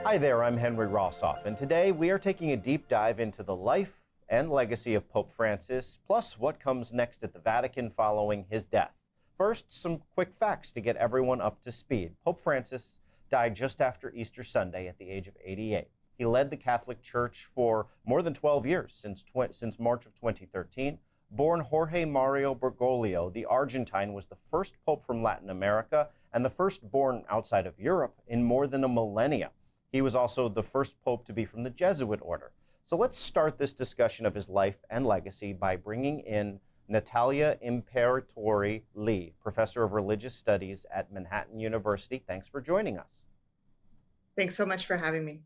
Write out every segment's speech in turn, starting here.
Hi there, I'm Henry Rosoff, and today we are taking a deep dive into the life and legacy of Pope Francis, plus what comes next at the Vatican following his death. First, some quick facts to get everyone up to speed. Pope Francis died just after Easter Sunday at the age of 88. He led the Catholic Church for more than 12 years, since March of 2013. Born Jorge Mario Bergoglio, the Argentine was the first pope from Latin America and the first born outside of Europe in more than a millennia. He was also the first pope to be from the Jesuit order. So let's start this discussion of his life and legacy by bringing in Natalia Imperatori-Lee, Professor of Religious Studies at Manhattan University. Thanks for joining us. Thanks so much for having me.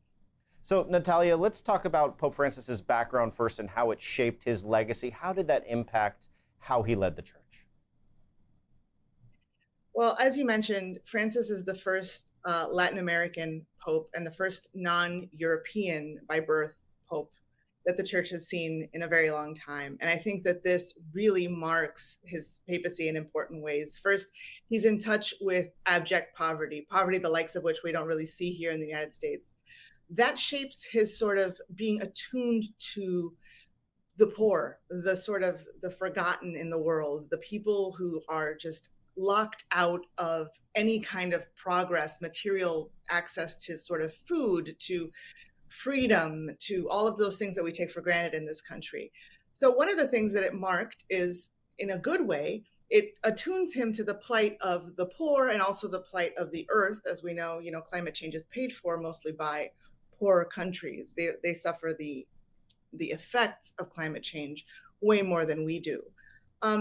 So Natalia, let's talk about Pope Francis's background first and how it shaped his legacy. How did that impact how he led the church? Well, as you mentioned, Francis is the first Latin American pope and the first non-European by birth pope that the church has seen in a very long time. And I think that this really marks his papacy in important ways. First, he's in touch with abject poverty, the likes of which we don't really see here in the United States. That shapes his sort of being attuned to the poor, the sort of the forgotten in the world, the people who are just locked out of any kind of progress, material access to sort of food, to freedom, to all of those things that we take for granted in this country. So one of the things that it marked is, in a good way, it attunes him to the plight of the poor and also the plight of the earth. As we know, climate change is paid for mostly by poorer countries. They suffer the effects of climate change way more than we do.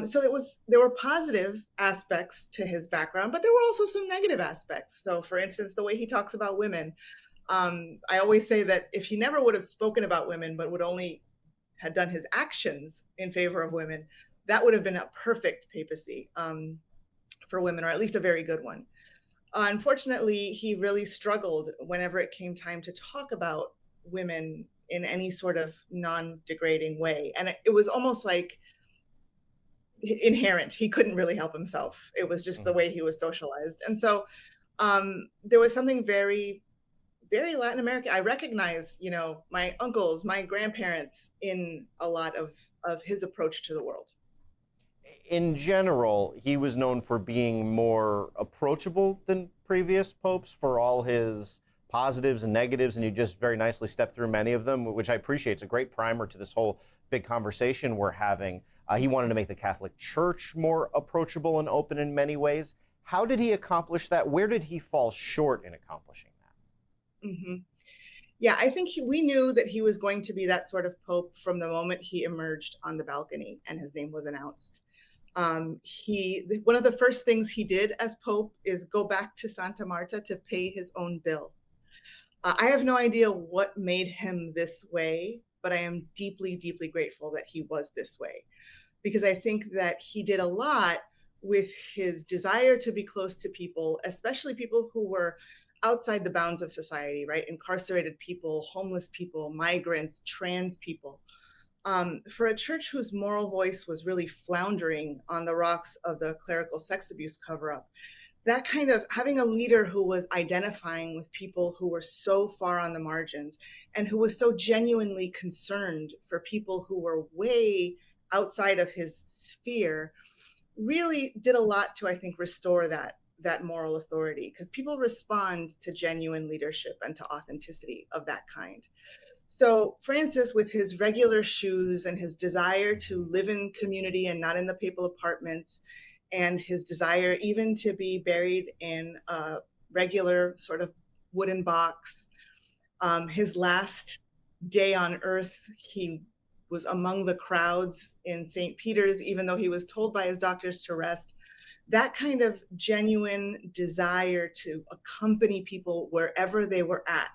So there were positive aspects to his background, but there were also some negative aspects. So for instance, the way he talks about women, I always say that if he never would have spoken about women, but would only had done his actions in favor of women, that would have been a perfect papacy for women, or at least a very good one. Unfortunately, he really struggled whenever it came time to talk about women in any sort of non-degrading way. And it was almost like inherent. He couldn't really help himself. It was just the way he was socialized. And so there was something very, very Latin American. I recognize, my uncles, my grandparents in a lot of his approach to the world. In general, he was known for being more approachable than previous popes for all his positives and negatives, and you just very nicely stepped through many of them, which I appreciate. It's a great primer to this whole big conversation we're having. He wanted to make the Catholic Church more approachable and open in many ways. How did he accomplish that? Where did he fall short in accomplishing that? Mm-hmm. Yeah, I think we knew that he was going to be that sort of pope from the moment he emerged on the balcony and his name was announced. One of the first things he did as pope is go back to Santa Marta to pay his own bill. I have no idea what made him this way, but I am deeply, deeply grateful that he was this way, because I think that he did a lot with his desire to be close to people, especially people who were outside the bounds of society, right? Incarcerated people, homeless people, migrants, trans people. For a church whose moral voice was really floundering on the rocks of the clerical sex abuse cover-up, that kind of having a leader who was identifying with people who were so far on the margins and who was so genuinely concerned for people who were way outside of his sphere really did a lot to, I think, restore that moral authority, because people respond to genuine leadership and to authenticity of that kind. So Francis, with his regular shoes and his desire to live in community and not in the papal apartments, and his desire even to be buried in a regular sort of wooden box, his last day on earth, he was among the crowds in St. Peter's, even though he was told by his doctors to rest. That kind of genuine desire to accompany people wherever they were at,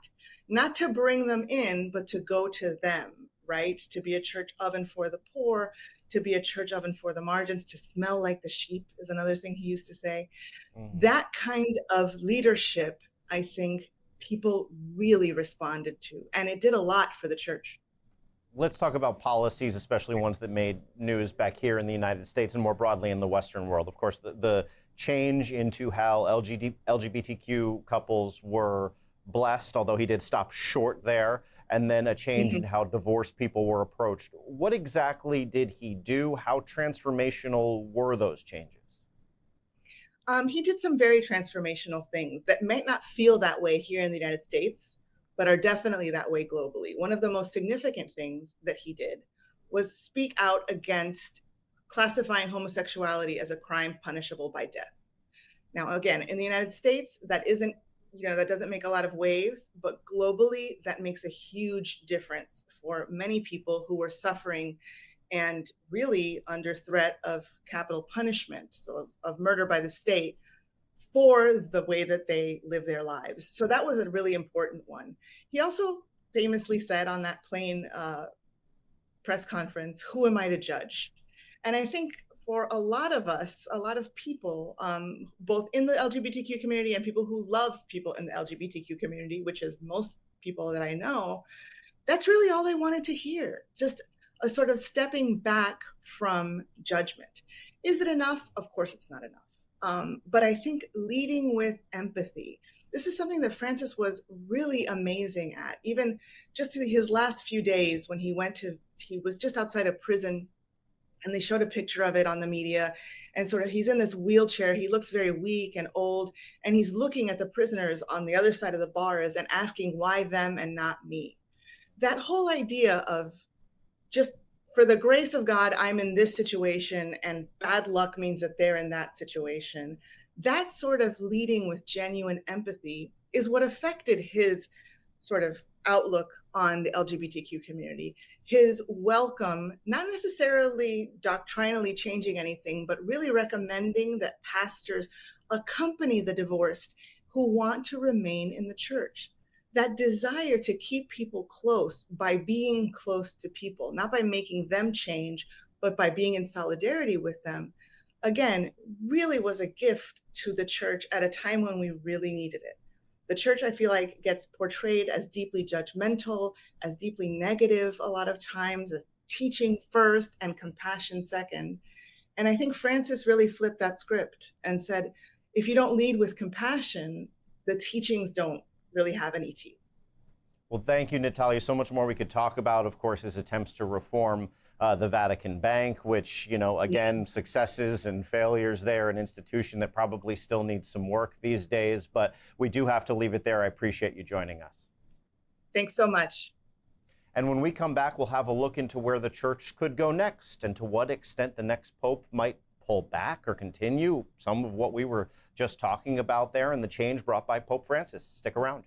not to bring them in, but to go to them, right? To be a church of and for the poor, to be a church of and for the margins, to smell like the sheep is another thing he used to say. Mm-hmm. That kind of leadership, I think people really responded to, and it did a lot for the church. Let's talk about policies, especially ones that made news back here in the United States and more broadly in the Western world. Of course, the change into how LGBTQ couples were blessed, although he did stop short there, and then a change in how divorced people were approached. What exactly did he do? How transformational were those changes? He did some very transformational things that might not feel that way here in the United States, but are definitely that way globally. One of the most significant things that he did was speak out against classifying homosexuality as a crime punishable by death. Now, again, in the United States, that isn't, that doesn't make a lot of waves, but globally, that makes a huge difference for many people who were suffering and really under threat of capital punishment, so of murder by the state, for the way that they live their lives. So that was a really important one. He also famously said on that plain press conference, "Who am I to judge?" And I think for a lot of us, a lot of people, both in the LGBTQ community and people who love people in the LGBTQ community, which is most people that I know, that's really all they wanted to hear. Just a sort of stepping back from judgment. Is it enough? Of course, it's not enough. But I think leading with empathy. This is something that Francis was really amazing at. Even just in his last few days when he was just outside of prison, and they showed a picture of it on the media, and sort of he's in this wheelchair. He looks very weak and old, and he's looking at the prisoners on the other side of the bars and asking, why them and not me? That whole idea of just, for the grace of God, I'm in this situation, and bad luck means that they're in that situation. That sort of leading with genuine empathy is what affected his sort of outlook on the LGBTQ community. His welcome, not necessarily doctrinally changing anything, but really recommending that pastors accompany the divorced who want to remain in the church. That desire to keep people close by being close to people, not by making them change, but by being in solidarity with them, again, really was a gift to the church at a time when we really needed it. The church, I feel like, gets portrayed as deeply judgmental, as deeply negative a lot of times, as teaching first and compassion second. And I think Francis really flipped that script and said, if you don't lead with compassion, the teachings don't really have any teeth. Well, thank you, Natalia. So much more we could talk about, of course, his attempts to reform the Vatican Bank, which, again, successes and failures there, an institution that probably still needs some work these days. But we do have to leave it there. I appreciate you joining us. Thanks so much. And when we come back, we'll have a look into where the church could go next and to what extent the next pope might pull back or continue some of what we were just talking about there and the change brought by Pope Francis. Stick around.